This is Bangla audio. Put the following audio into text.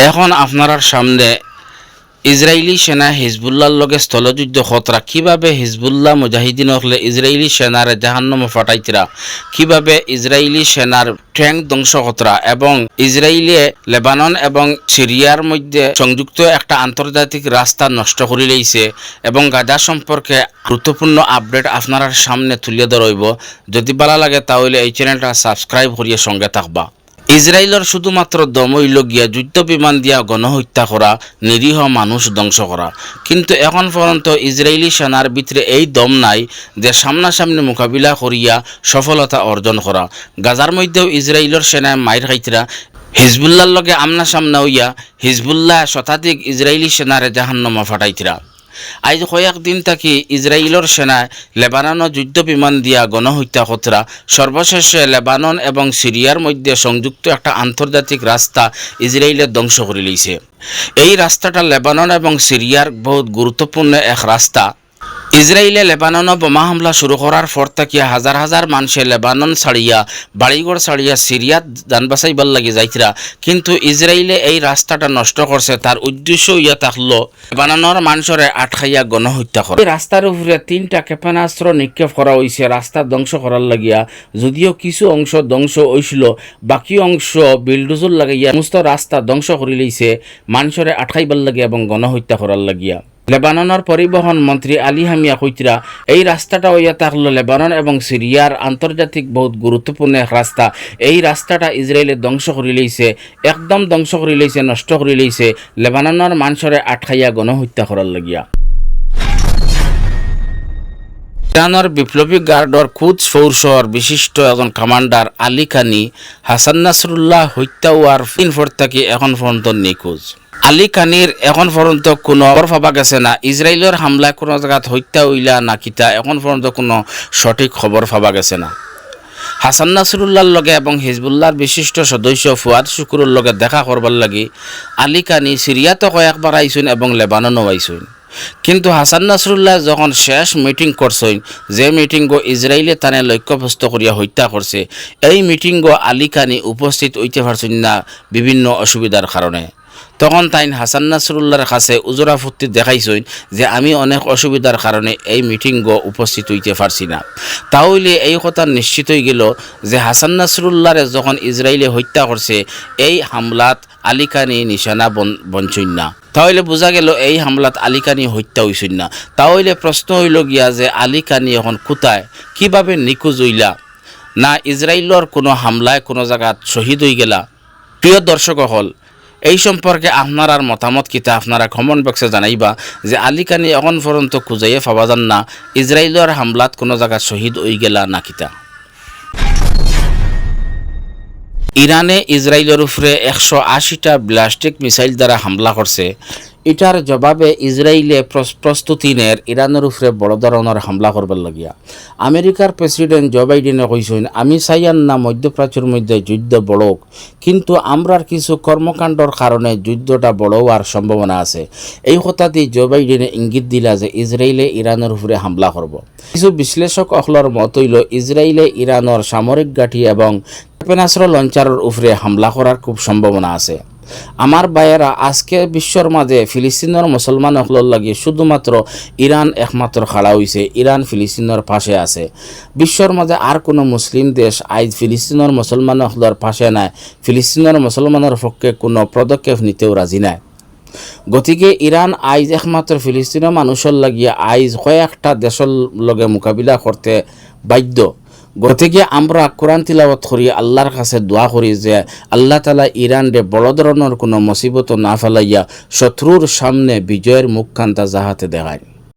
এখন আপনার সামনে ইসরায়েলি সেনা হিজবুল্লাহর লগে স্থলযুদ্ধ খতরা কিভাবে হিজবুল্লাহ মুজাহিদিন হলে ইসরায়েলি সেনার জাহান্নামে ফাটাইতরা, কিভাবে ইসরায়েলি সেনার ট্যাঙ্ক ধ্বংস খতরা এবং ইসরায়েলি লেবানন এবং সিরিয়ার মধ্যে সংযুক্ত একটা আন্তর্জাতিক রাস্তা নষ্ট করে লইছে এবং গাজা সম্পর্কে গুরুত্বপূর্ণ আপডেট আপনার সামনে তুলে ধরইব। যদি ভালো লাগে তাহলে এই চ্যানেলটা সাবস্ক্রাইব করিয়ে সঙ্গে থাকবা। ইসরায়েলের শুধুমাত্র দম হইল গিয়া যুদ্ধ বিমান দিয়া গণহত্যা করা, নিরীহ মানুষ ধ্বংস করা, কিন্তু এখন পর্যন্ত ইসরায়েলি সেনার ভিতরে এই দম নাই যে সামনাসামনি মোকাবিলা করিয়া সফলতা অর্জন করা। গাজার মধ্যেও ইসরায়েলের সেনায় মাইর খাইতরা, হিজবুল্লাহর লগে আমনা সামনা হইয়া হিজবুল্লাহ শতাধিক ইসরায়েলি সেনারে জাহান্নামে ফাটাইতরা। আজ কয়েকদিন থাকি ইসরায়েলের সেনায় লেবানন যুদ্ধ বিমান দিয়া গণহত্যা খতরা, সর্বশেষে লেবানন এবং সিরিয়ার মধ্যে সংযুক্ত একটা আন্তর্জাতিক রাস্তা ইসরায়েলে ধ্বংস করে লইছে। এই রাস্তাটা লেবানন এবং সিরিয়ার বহুত গুরুত্বপূর্ণ এক রাস্তা। ইসরায়েলে লেবাননে বোমা হামলা শুরু করার পর থাকিয়া হাজার হাজার মানুষে লেবানন ছাড়িয়া বাড়িঘর ছাড়িয়া সিরিয়াত যান বাঁচাইবার লাগি যাইতরা, কিন্তু ইসরায়েলে এই রাস্তাটা নষ্ট করছে। তার উদ্দেশ্য ইয়া থাকলো লেবাননের মানুষরে আটকাইয়া গণহত্যা করে। এই রাস্তার উপরে 3টা ক্ষেপণাস্ত্র নিক্ষেপ করা হয়েছে রাস্তা ধ্বংস করার লাগিয়া। যদিও কিছু অংশ ধ্বংস হয়েছিল, বাকি অংশ বিলডোজর লাগাইয়া সমস্ত রাস্তা ধ্বংস করে লইছে মানুষরে আটকাইবার লাগিয়া এবং গণহত্যা করার লাগিয়া। লেবাননের পরিবহন মন্ত্রী আলী হামিয়া কইতরা এই রাস্তাটা হইয়া থাকলো লেবানন এবং সিরিয়ার আন্তর্জাতিক বহুত গুরুত্বপূর্ণ এক রাস্তা। এই রাস্তাটা ইসরায়েলে ধ্বংস করে লইছে, একদম ধ্বংস করে লইছে, নষ্ট করে লইছে লেবাননের মানুষরে আটকাইয়া গণহত্যা করার লাগিয়া। ইরানের বিপ্লবী গার্ডর কুদস ফৌরসর বিশিষ্ট একজন কমান্ডার আলী কানি হাসান নাসরুল্লাহ হত্যা হওয়ার পর থেকে এখন পর্যন্ত নিখোঁজ। আলী কানির এখন পর্যন্ত কোনো খবর পাওয়া গেছে না। ইসরায়েলের হামলায় কোনো জায়গাত হত্যা হইলা না কিতা এখন পর্যন্ত কোনো সঠিক খবর পাওয়া গেছে না। হাসান নাসরুল্লাহর লগে এবং হিজবুল্লাহর বিশিষ্ট সদস্য ফুয়াদ শুকুরের লগে দেখা করবার লাগি আলী কানি সিরিয়াতে কয়েকবার আইসুন এবং লেবাননও আইসুন, কিন্তু হাসান নাসরুল্লাহ যখন শেষ মিটিং করছেন, যে মিটিংও ইসরায়েলে তানে লক্ষ্যভ্রষ্ট করিয়া হত্যা করছে, এই মিটিংও আলী কানি উপস্থিত হইতে পারছেন না বিভিন্ন অসুবিধার কারণে। তখন তাই হাসান নাসরুল্লাহর কাছে উজরাফুর্তি দেখাইছেন যে আমি অনেক অসুবিধার কারণে এই মিটিংও উপস্থিত হইতে পারছি না। তাহলে এই কথা নিশ্চিত হয়ে গেল যে হাসান নাসরুল্লাহরে যখন ইসরায়েলে হত্যা করছে এই হামলাত আলী কানি নিশানা বঞ্চন না। তাহলে বোঝা গেল এই হামলাত আলী কানি হত্যা হইছেন না। তাহলে প্রশ্ন হইল গিয়া যে আলী কানি এখন কোথায়, কিভাবে নিখোঁজ হইলা, না ইসরায়েলের কোনো হামলায় কোনো জায়গাত শহীদ হয়ে গেলা? প্রিয় দর্শক হল, এই সম্পর্কে আপনার মতামত কিতা আপনারা কমেন্ট বক্সে জানাইবা যে আলী কানি এখন পর্যন্ত খুঁজাইয়ে পাওয়া যান না, ইসরায়েলের হামলাত কোনো জায়গা শহীদ হয়ে গেলা না কিতা। ইরানে ইসরায়েলের উপরে 180টা ব্যালিস্টিক মিসাইল দ্বারা হামলা করছে। এটার জবাবে ইসরায়েলে প্রস্তুতি নেয় ইরানের উপরে বড় ধরনের হামলা করবার লাগিয়া। আমেরিকার প্রেসিডেন্ট জো বাইডেনে কইছেন আমি চাইয়ান না মধ্যপ্রাচ্যের মধ্যে যুদ্ধ বড়ক, কিন্তু আমরার কিছু কর্মকাণ্ডর কারণে যুদ্ধটা বড় হওয়ার সম্ভাবনা আছে। এই কথাটি জো বাইডেনে ইঙ্গিত দিলা যে ইসরায়েলে ইরানের উপরে হামলা করব। কিছু বিশ্লেষক অখলর মত হইল ইসরায়েলে ইরানের সামরিক ঘাঁটি এবং ক্ষেপণাস্ত্র লঞ্চারের উপরে হামলা করার খুব সম্ভাবনা আছে। আমার ভাইয়েরা, আজকে বিশ্বর মাঝে ফিলিস্তিনের মুসলমান হকলর লাগে শুধুমাত্র ইরান একমাত্র খাড়া হয়েছে, ইরান ফিলিস্তিনের পাশে আছে। বিশ্বর মাঝে আর কোনো মুসলিম দেশ আজ ফিলিস্তিনের মুসলমান হকলর পাশে নাই, ফিলিস্তিনের মুসলমানের পক্ষে কোনো পদক্ষেপ নিতেও রাজি নাই। গতিকে ইরান আইজ একমাত্র ফিলিস্তিনের মানুষের লাগিয়ে আইজ কয়েকটা দেশের লগে মোকাবিলা করতে বাধ্য। গতিকে আমরা কোরআন তিলাওয়াত করি, আল্লাহর কাছে দোয়া করি যে আল্লাহ তাআলা ইরানরে বড় ধরনের কোনো মুসিবত না ফেলাইয়া শত্রুর সামনে বিজয়ের মুখখানটা যাহাতে দেখায়।